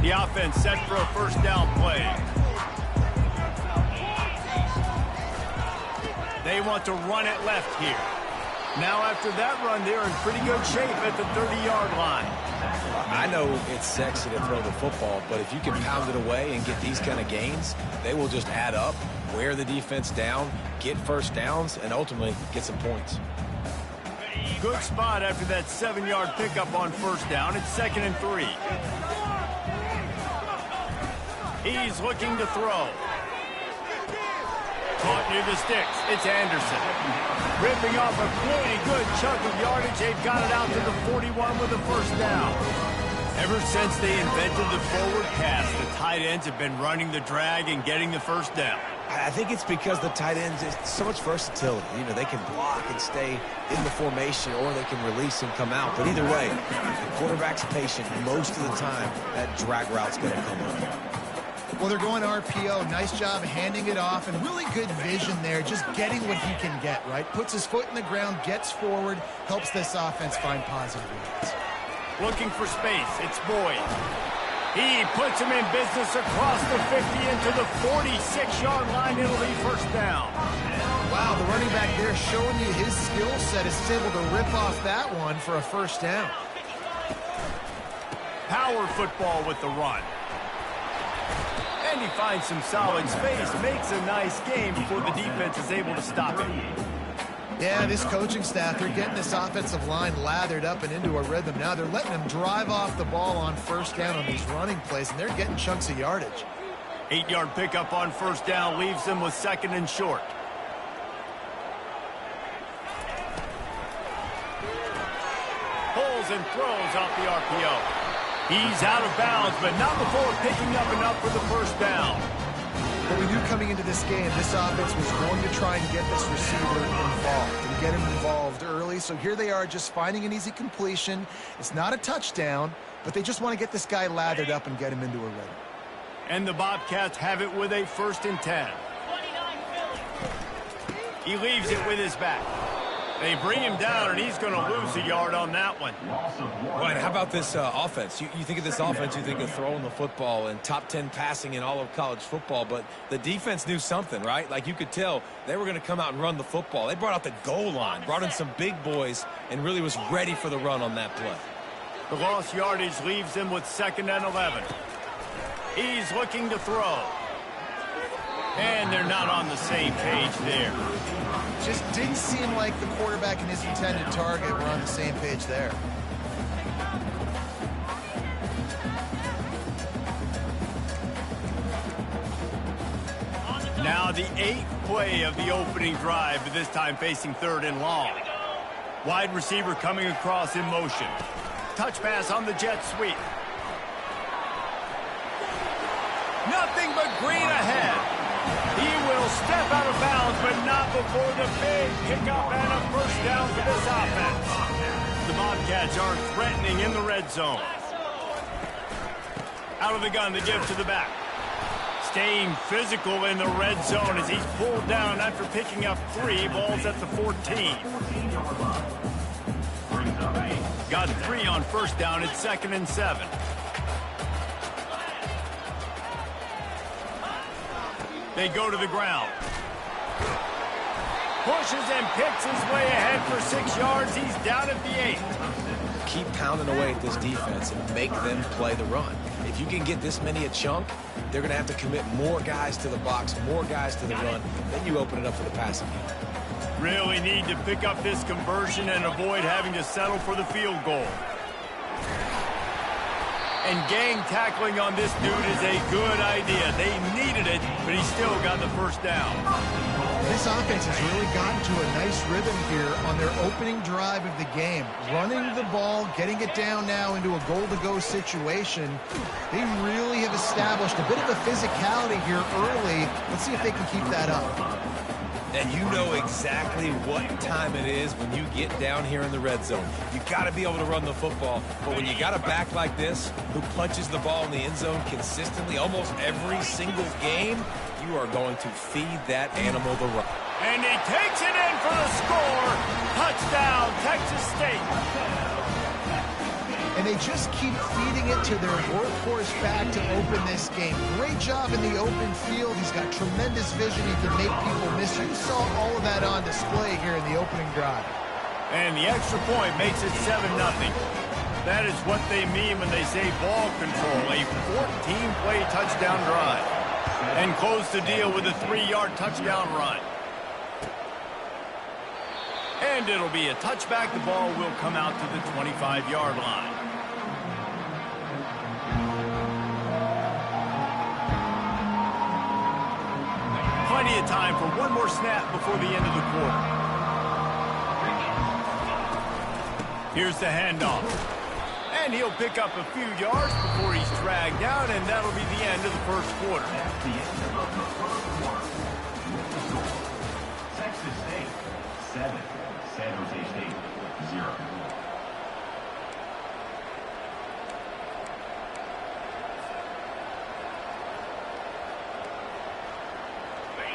The offense set for a first down play. They want to run it left here. Now after that run, they're in pretty good shape at the 30-yard line. I know it's sexy to throw the football, but if you can pound it away and get these kind of gains, they will just add up, wear the defense down, get first downs, and ultimately get some points. Good spot after that 7-yard pickup on first down. It's 2nd and 3. He's looking to throw. Caught near the sticks. It's Anderson. Ripping off a pretty good chunk of yardage. They've got it out to the 41 with a first down. Ever since they invented the forward pass, the tight ends have been running the drag and getting the first down. I think it's because the tight ends, is so much versatility. You know, they can block and stay in the formation, or they can release and come out. But either way, the quarterback's patient most of the time. That drag route's going to come up. Well, they're going RPO. Nice job handing it off, and really good vision there, just getting what he can get, right? Puts his foot in the ground, gets forward, helps this offense find positive reads. Looking for space. It's Boyd. He puts him in business across the 50 into the 46-yard line. It'll be first down. Wow, the running back there showing you his skill set is able to rip off that one for a first down. Power football with the run. And he finds some solid space, makes a nice game before the defense is able to stop it. Yeah, this coaching staff, they're getting this offensive line lathered up and into a rhythm. Now they're letting them drive off the ball on first down on these running plays, and they're getting chunks of yardage. 8-yard pickup on first down leaves them with 2nd and short. Pulls and throws off the RPO. He's out of bounds, but not before picking up enough for the first down. But we knew coming into this game, this offense was going to try and get this receiver involved and get him involved early. So here they are just finding an easy completion. It's not a touchdown, but they just want to get this guy lathered up and get him into a rhythm. And the Bobcats have it with a 1st and 10. He leaves it with his back. They bring him down, and he's going to lose a yard on that one. Right, how about this offense? You think of this offense, you think of throwing the football and top 10 passing in all of college football, but the defense knew something, right? Like you could tell they were going to come out and run the football. They brought out the goal line, brought in some big boys, and really was ready for the run on that play. The lost yardage leaves him with 2nd and 11. He's looking to throw. And they're not on the same page there. Just didn't seem like the quarterback and his intended target were on the same page there. Now the 8th play of the opening drive, but this time facing 3rd and long. Wide receiver coming across in motion. Touch pass on the jet sweep. Nothing but green ahead. He will step out of bounds, but not before the big pickup and a first down for this offense. The Bobcats are threatening in the red zone. Out of the gun, the give to the back. Staying physical in the red zone as he's pulled down after picking up 3 balls at the 14. Got 3 on first down. It's 2nd and 7. They go to the ground. Pushes and picks his way ahead for 6 yards. He's down at the 8. Keep pounding away at this defense and make them play the run. If you can get this many a chunk, they're going to have to commit more guys to the box, more guys to the run. Then you open it up for the passing game. Really need to pick up this conversion and avoid having to settle for the field goal. And gang tackling on this dude is a good idea. They needed it, but he still got the first down. This offense has really gotten to a nice rhythm here on their opening drive of the game. Running the ball, getting it down now into a goal-to-go situation. They really have established a bit of a physicality here early. Let's see if they can keep that up. And you know exactly what time it is when you get down here in the red zone. You got to be able to run the football. But when you got a back like this who punches the ball in the end zone consistently almost every single game, you are going to feed that animal the run. And he takes it in for the score. Touchdown, Texas State. and they just keep feeding it to their workhorse back to open this game. Great job in the open field. He's got tremendous vision. He can make people miss. You saw all of that on display here in the opening drive. And the extra point makes it 7-0. That is what they mean when they say ball control, a 14-play touchdown drive. And close the deal with a 3-yard touchdown run. And it'll be a touchback. The ball will come out to the 25-yard line. Plenty of time for one more snap before the end of the quarter. Here's the handoff. And he'll pick up a few yards before he's dragged down, and that'll be the end of the first quarter. Texas State, 7. San Jose State, 0.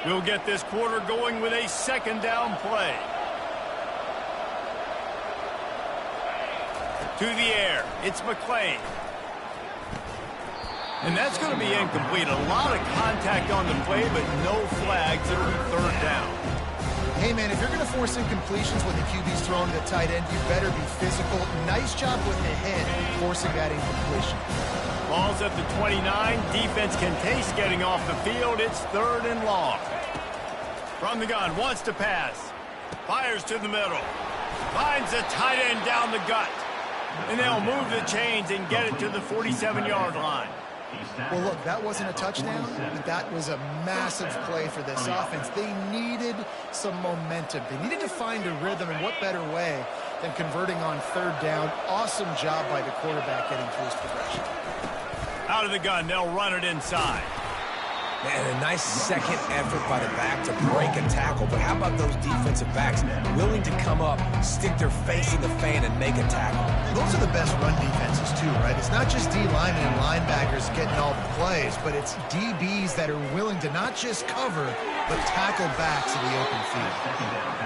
We'll get this quarter going with a second down play. To the air, it's McClain. And that's going to be incomplete. A lot of contact on the play, but no flags. It'll be third down. Hey, man, if you're going to force incompletions when the QB's throwing to the tight end, you better be physical. Nice job with the head forcing that incompletion. Ball's at the 29. Defense can taste getting off the field. It's third and long. From the gun, wants to pass. Fires to the middle. Finds the tight end down the gut. And they'll move the chains and get it to the 47-yard line. Well, look, that wasn't a touchdown, but that was a massive play for this offense. They needed some momentum. They needed to find a rhythm, and what better way than converting on third down. Awesome job by the quarterback getting through his progression. Out of the gun, they'll run it inside. Man, a nice second effort by the back to break a tackle. But how about those defensive backs willing to come up, stick their face in the fan, and make a tackle? Those are the best run defenses, too, right? It's not just D linemen and linebackers getting all the plays, but it's DBs that are willing to not just cover, but tackle backs in the open field.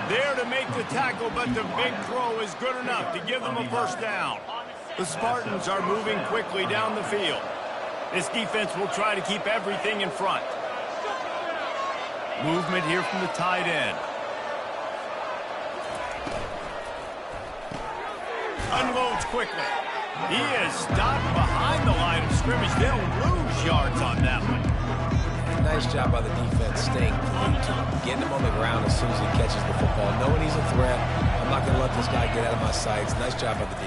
There to make the tackle, but the big throw is good enough to give them a first down. The Spartans are moving quickly down the field. This defense will try to keep everything in front. Movement here from the tight end. Unloads quickly. He is stopped behind the line of scrimmage. They'll lose yards on that one. Nice job by the defense staying glued to him, getting him on the ground as soon as he catches the football, knowing he's a threat. I'm not going to let this guy get out of my sights. Nice job by the D.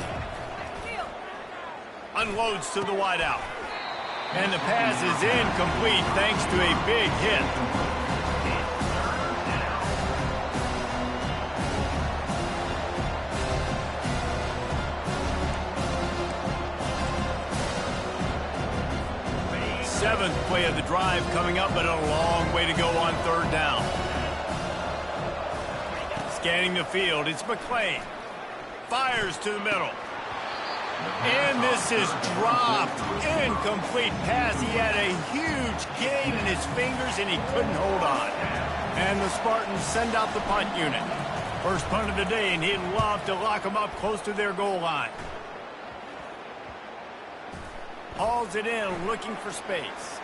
Unloads to the wideout. And the pass is incomplete thanks to a big hit. Seventh play of the drive coming up, but a long way to go on third down. Scanning the field, it's McClain. Fires to the middle. And this is dropped. Incomplete pass. He had a huge gain in his fingers, and he couldn't hold on. And the Spartans send out the punt unit. First punt of the day, and he'd love to lock them up close to their goal line. Hauls it in, looking for space.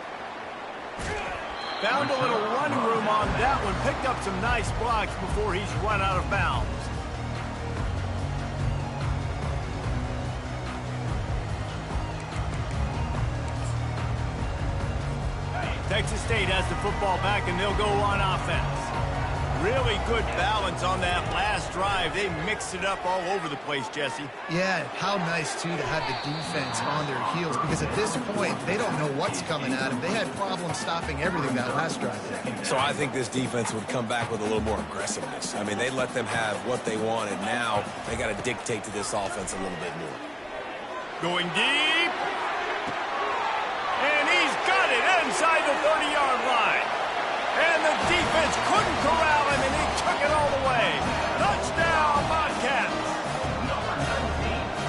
Found a little running room on that one. Picked up some nice blocks before he's run out of bounds. Texas State has the football back, and they'll go on offense. Really good balance on that last drive. They mixed it up all over the place, Jesse. Yeah, how nice, too, to have the defense on their heels, because at this point, they don't know what's coming at them. They had problems stopping everything that last drive. So I think this defense would come back with a little more aggressiveness. I mean, they let them have what they wanted. Now they got to dictate to this offense a little bit more. Going deep. And he's got it inside the 30-yard line. And the defense couldn't corral him, and he took it all the way. Touchdown, Bobcats.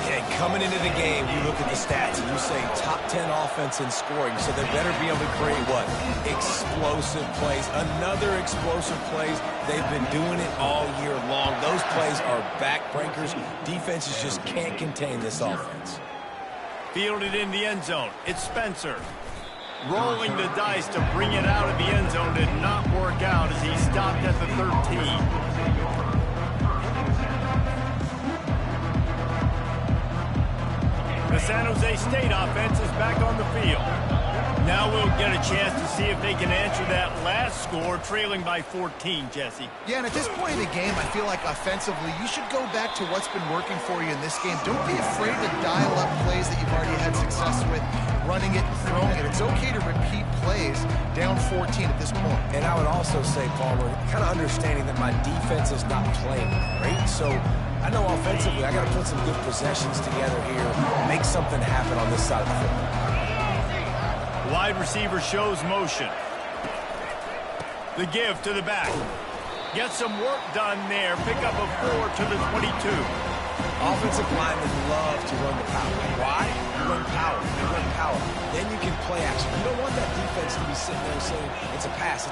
Yeah, coming into the game, you look at the stats, and you say top 10 offense in scoring, so they better be able to create what? Explosive plays. Another explosive plays. They've been doing it all year long. Those plays are backbreakers. Defenses just can't contain this offense. Fielded in the end zone. It's Spencer. Rolling the dice to bring it out of the end zone did not work out as he stopped at the 13. The San Jose State offense is back on the field. Now we'll get a chance to see if they can answer that last score, trailing by 14, Jesse. Yeah, and at this point in the game, I feel like offensively, you should go back to what's been working for you in this game. Don't be afraid to dial up plays that you've already had success with, running it, throwing it. It's okay to repeat plays down 14 at this point. And I would also say, Palmer, kind of understanding that my defense is not playing great, so I know offensively I got to put some good possessions together here, make something happen on this side of the football. Wide receiver shows motion. The give to the back. Get some work done there. Pick up a 4 to the 22. Offensive linemen love to run the power. Why? You run power. You run power. Then you can play action. You don't want that defense to be sitting there saying, it's a pass,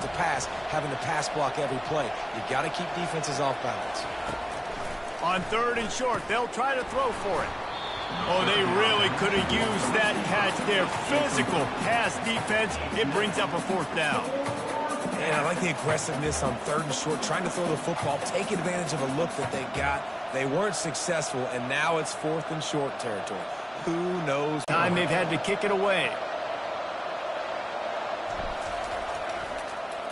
having to pass block every play. You got to keep defenses off balance. On 3rd and short, they'll try to throw for it. Oh, they really could have used that catch there. Physical pass defense. It brings up a 4th down. And I like the aggressiveness on 3rd and short, trying to throw the football, take advantage of a look that they got. They weren't successful, and now it's 4th and short territory. Who knows? Time they've had to kick it away.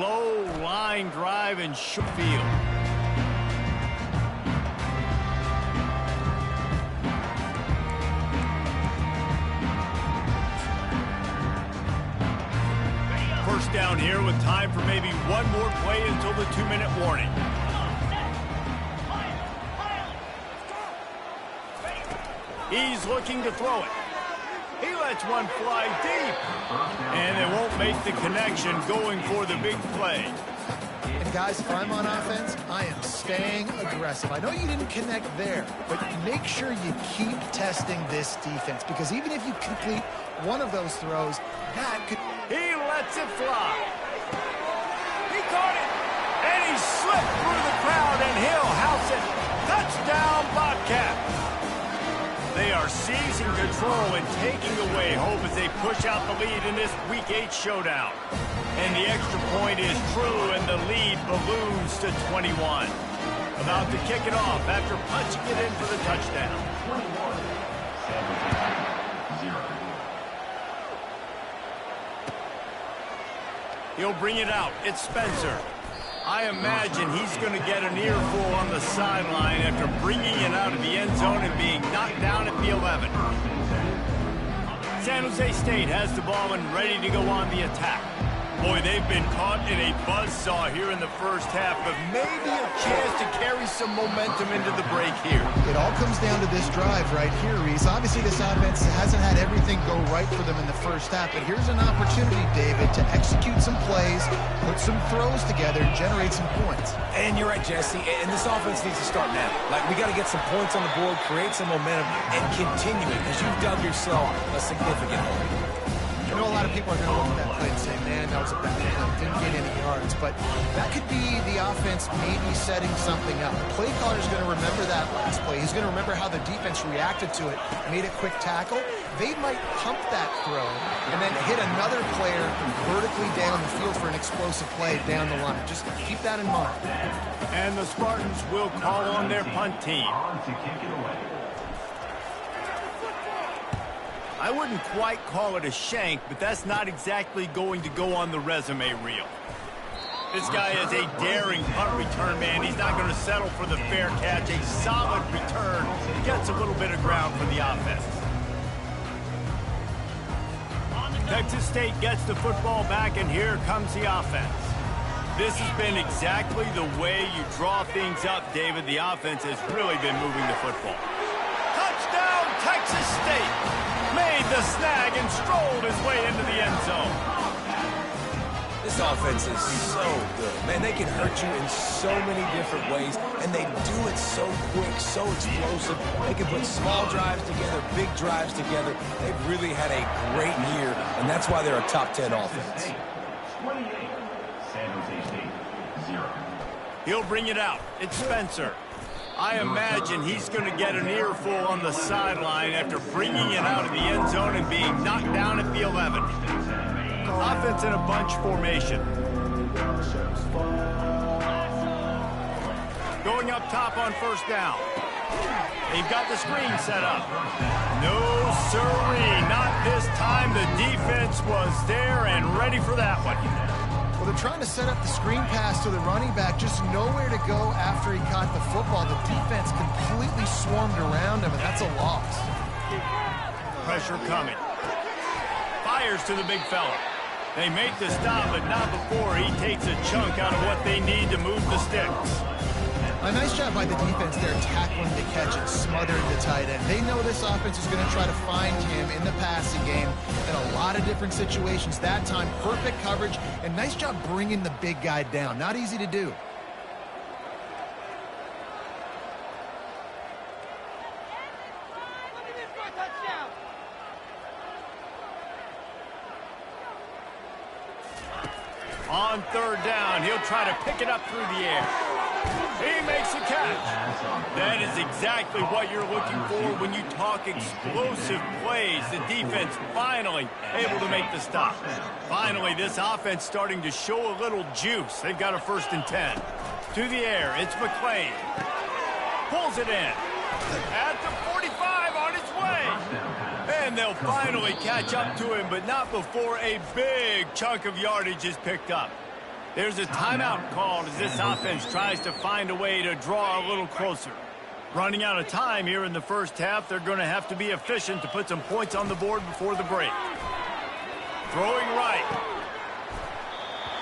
Low line drive and short field. First down here with time for maybe one more play until the 2-minute warning. He's looking to throw it. He lets one fly deep. And they won't make the connection going for the big play. And guys, if I'm on offense, I am staying aggressive. I know you didn't connect there, but make sure you keep testing this defense, because even if you complete one of those throws, that could... He lets it fly. He caught it. And he slipped through the crowd, and he'll house it. Touchdown, Bobcats. They are seizing control and taking away hope as they push out the lead in this Week 8 showdown. And the extra point is true, and the lead balloons to 21. About to kick it off after punching it in for the touchdown. 0. He'll bring it out. It's Spencer. I imagine he's going to get an earful on the sideline after bringing it out of the end zone and being knocked down at the 11. San Jose State has the ball and ready to go on the attack. Boy, they've been caught in a buzzsaw here in the first half, but maybe a chance to carry some momentum into the break here. It all comes down to this drive right here, Reese. Obviously, this offense hasn't had everything go right for them in the first half, but here's an opportunity, David, to execute some plays, put some throws together, and generate some points. And you're right, Jesse, and this offense needs to start now. Like, we got to get some points on the board, create some momentum, and continue it, because you've dug yourself a significant hole. I know a lot of people are going to look at that play and say, man, that was a bad play. Didn't get any yards. But that could be the offense maybe setting something up. The play caller is going to remember that last play. He's going to remember how the defense reacted to it, made a quick tackle. They might pump that throw and then hit another player vertically down the field for an explosive play down the line. Just keep that in mind. And the Spartans will call on their punt team. On to kick it away. I wouldn't quite call it a shank, but that's not exactly going to go on the resume reel. This guy is a daring punt return man. He's not going to settle for the fair catch. A solid return. Gets a little bit of ground for the offense. Texas State gets the football back, and here comes the offense. This has been exactly the way you draw things up, David. The offense has really been moving the football. Touchdown, Texas State! Made the snag and strolled his way into the end zone. This offense is so good. Man, they can hurt you in so many different ways, and they do it so quick, so explosive. They can put small drives together, big drives together. They've really had a great year, and that's why they're a top 10 offense. 28. San Jose State, 0. He'll bring it out. It's Spencer. I imagine he's going to get an earful on the sideline after bringing it out of the end zone and being knocked down at the 11. Offense in a bunch formation. Going up top on first down. They've got the screen set up. No sirree, not this time. The defense was there and ready for that one. Well, they're trying to set up the screen pass to the running back, just nowhere to go after he caught the football. The defense completely swarmed around him, and that's a loss. Pressure coming. Fires to the big fella. They make the stop, but not before he takes a chunk out of what they need to move the sticks. A nice job by the defense there, tackling the catch and smothering the tight end. They know this offense is going to try to find him in the passing game in a lot of different situations. That time, perfect coverage, and nice job bringing the big guy down. Not easy to do. On third down, he'll try to pick it up through the air. He makes a catch. That is exactly what you're looking for when you talk explosive plays. The defense finally able to make the stop. Finally, this offense starting to show a little juice. They've got a 1st and 10. To the air, it's McClain. Pulls it in. At the 45 on its way. And they'll finally catch up to him, but not before a big chunk of yardage is picked up. There's a timeout called as this offense tries to find a way to draw a little closer. Running out of time here in the first half, they're going to have to be efficient to put some points on the board before the break. Throwing right.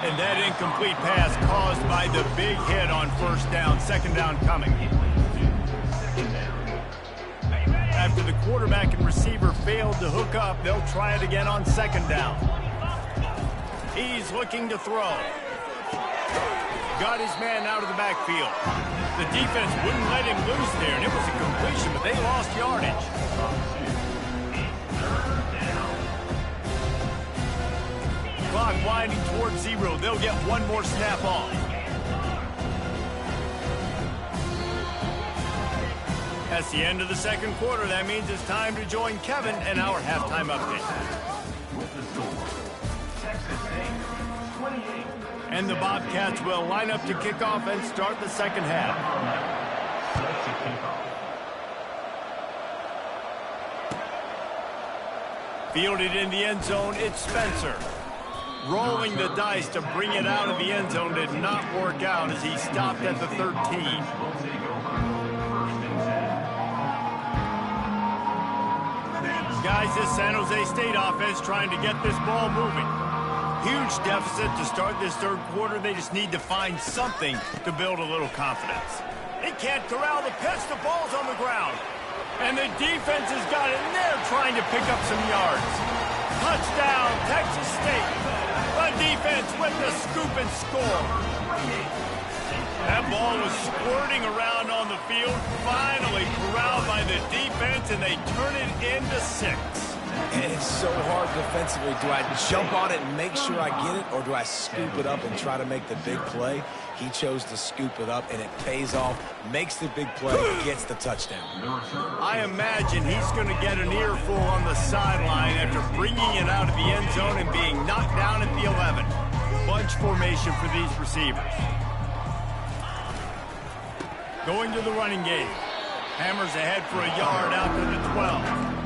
And that incomplete pass caused by the big hit on first down. 2nd down coming. After the quarterback and receiver failed to hook up, they'll try it again on 2nd down. He's looking to throw. Got his man out of the backfield. The defense wouldn't let him loose there, and it was a completion, but they lost yardage. Clock winding towards 0. They'll get one more snap off. That's the end of the 2nd quarter. That means it's time to join Kevin and our halftime update. And the Bobcats will line up to kick off and start the 2nd half. Fielded in the end zone, it's Spencer. Rolling the dice to bring it out of the end zone did not work out as he stopped at the 13. Guys, this San Jose State offense trying to get this ball moving. Huge deficit to start this 3rd quarter. They just need to find something to build a little confidence. They can't corral the pitch. The ball's on the ground. And the defense has got in there trying to pick up some yards. Touchdown, Texas State. The defense with the scoop and score. That ball was squirting around on the field. Finally corralled by the defense, and they turn it into 6. And it's so hard defensively. Do I jump on it and make sure I get it, or do I scoop it up and try to make the big play? He chose to scoop it up, and it pays off, makes the big play, gets the touchdown. I imagine he's going to get an earful on the sideline after bringing it out of the end zone and being knocked down at the 11. Bunch formation for these receivers. Going to the running game. Hammers ahead for a yard out to the 12.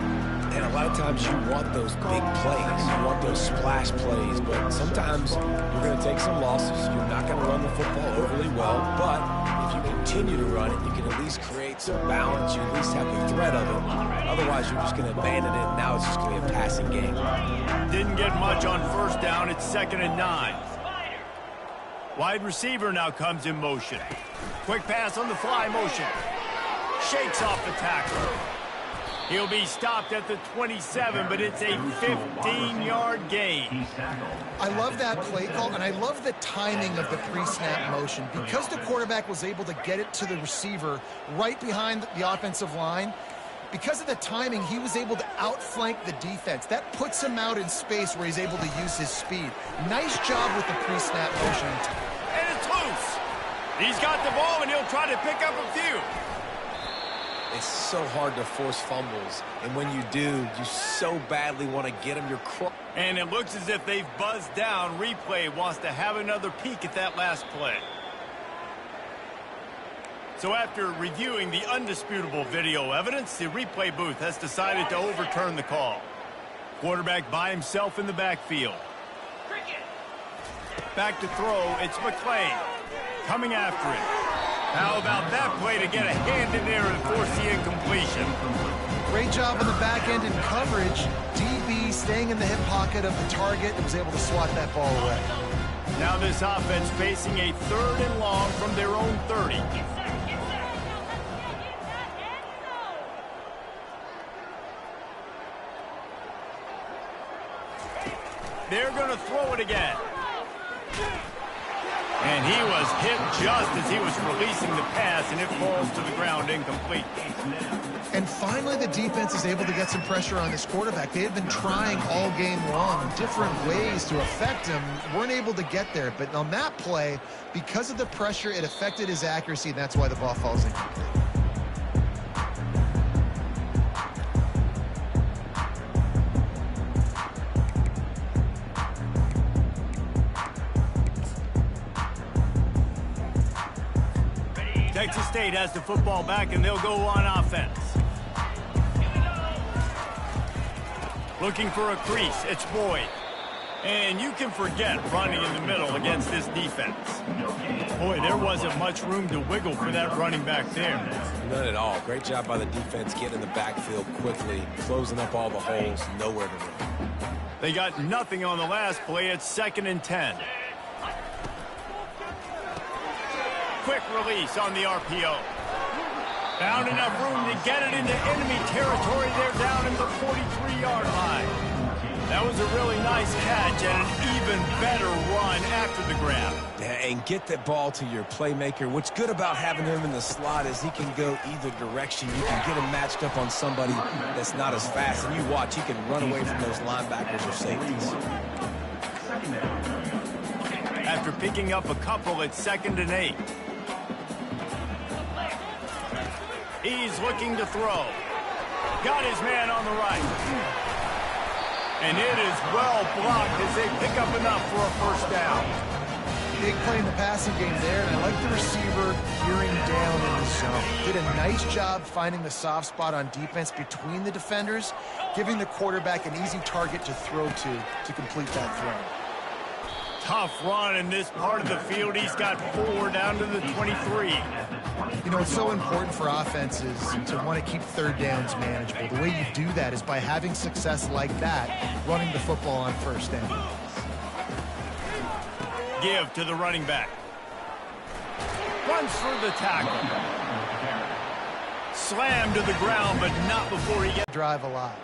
And a lot of times you want those big plays. You want those splash plays. But sometimes you're going to take some losses. You're not going to run the football overly well. But if you continue to run it, you can at least create some balance. You at least have the threat of it. Otherwise, you're just going to abandon it. And now it's just going to be a passing game. Didn't get much on first down. It's 2nd and 9. Wide receiver now comes in motion. Quick pass on the fly motion. Shakes off the tackle. He'll be stopped at the 27, but it's a 15-yard gain. I love that play call, and I love the timing of the pre-snap motion. Because the quarterback was able to get it to the receiver right behind the offensive line, because of the timing, he was able to outflank the defense. That puts him out in space where he's able to use his speed. Nice job with the pre-snap motion. And it's loose. He's got the ball, and he'll try to pick up a few. It's so hard to force fumbles, and when you do, you so badly want to get them. And it looks as if they've buzzed down. Replay wants to have another peek at that last play. So after reviewing the undisputable video evidence, the replay booth has decided to overturn the call. Quarterback by himself in the backfield. Back to throw, it's McClain. Coming after it. How about that play to get a hand in there and force the incompletion? Great job on the back end in coverage. DB staying in the hip pocket of the target and was able to swat that ball away. Now this offense facing a 3rd and long from their own 30. They're going to throw it again. And he was hit just as he was releasing the pass, and it falls to the ground incomplete. And finally, the defense is able to get some pressure on this quarterback. They had been trying all game long different ways to affect him, weren't able to get there. But on that play, because of the pressure, it affected his accuracy, and that's why the ball falls incomplete. Texas State has the football back, and they'll go on offense. Looking for a crease, it's Boyd. And you can forget running in the middle against this defense. Boy, there wasn't much room to wiggle for that running back there. None at all. Great job by the defense getting in the backfield quickly, closing up all the holes, nowhere to run. They got nothing on the last play. It's 2nd and 10. Quick release on the RPO. Found enough room to get it into enemy territory. They're down in the 43-yard line. That was a really nice catch and an even better run after the grab. Yeah, and get that ball to your playmaker. What's good about having him in the slot is he can go either direction. You can get him matched up on somebody that's not as fast, and you watch, he can run away from those linebackers or safeties. After picking up a couple, it's 2nd and 8. He's looking to throw. Got his man on the right. And it is well blocked as they pick up enough for a 1st down. Big play in the passing game there, and I like the receiver gearing down in the zone. Did a nice job finding the soft spot on defense between the defenders, giving the quarterback an easy target to throw to complete that throw. Tough run in this part of the field. He's got 4 down to the 23. You know, it's so important for offenses to want to keep 3rd downs manageable. The way you do that is by having success like that, running the football on 1st down. Give to the running back. Runs through the tackle. Slammed to the ground, but not before he gets Drive alive.